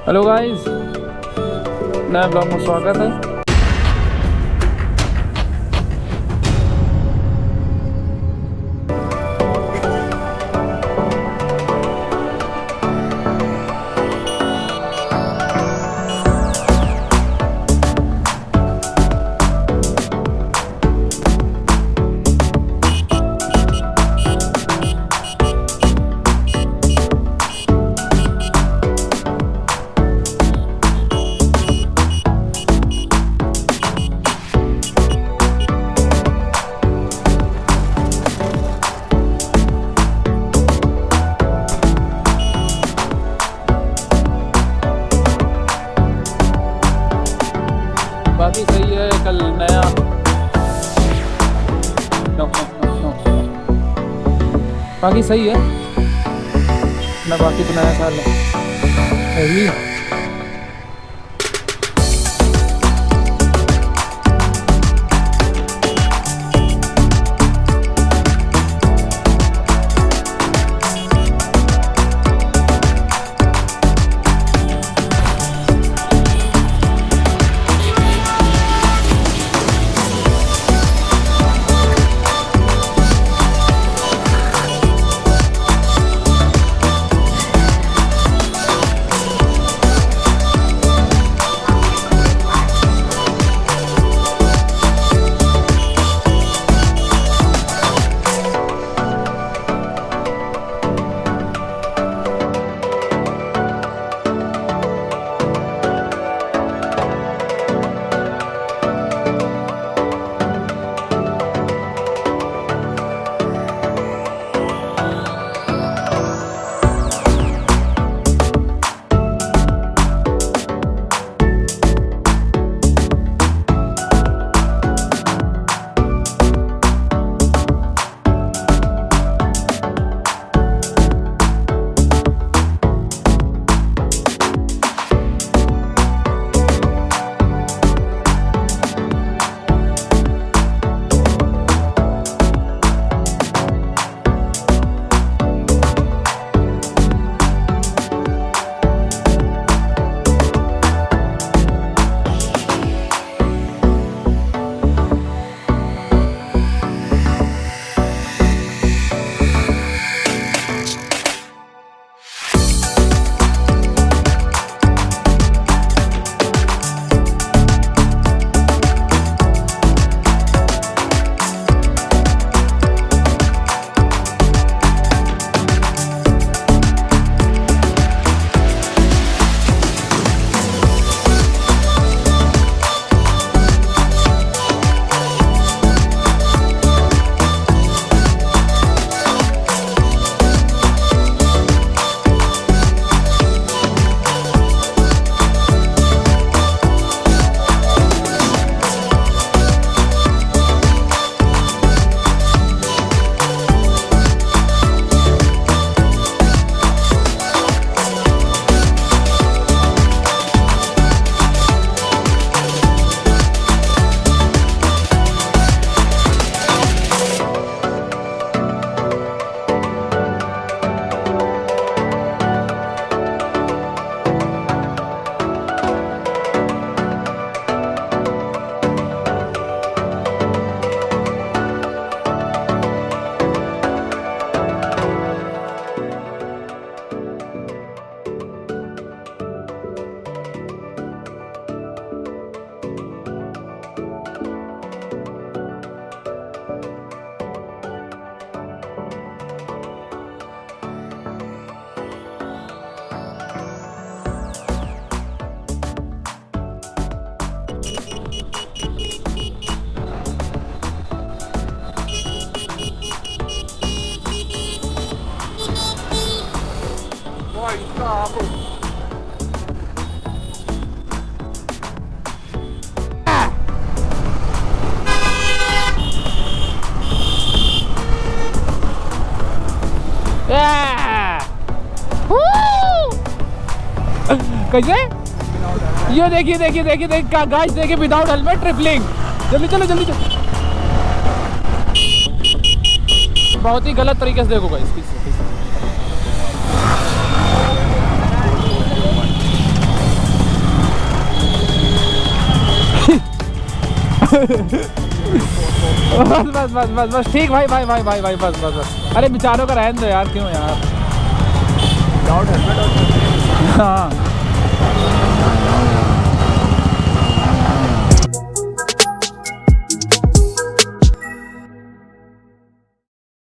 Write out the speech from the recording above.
Hello guys, नए blog में स्वागत है। बाकी सही है। कल नया बाकी सही है ना। बाकी तो नया साल है ही। कैसे? ये देखिए देखिए देखिए देखिए गाइस, देखिए विदाउट हेलमेट ट्रिपलिंग। जल्दी चलो जल्दी चलो। बहुत ही गलत तरीके से देखो गाइस। बस बस बस बस बस ठीक भाई भाई भाई भाई भाई बस बस बस। अरे बेचारों का रहने दो यार, क्यों यार। हाँ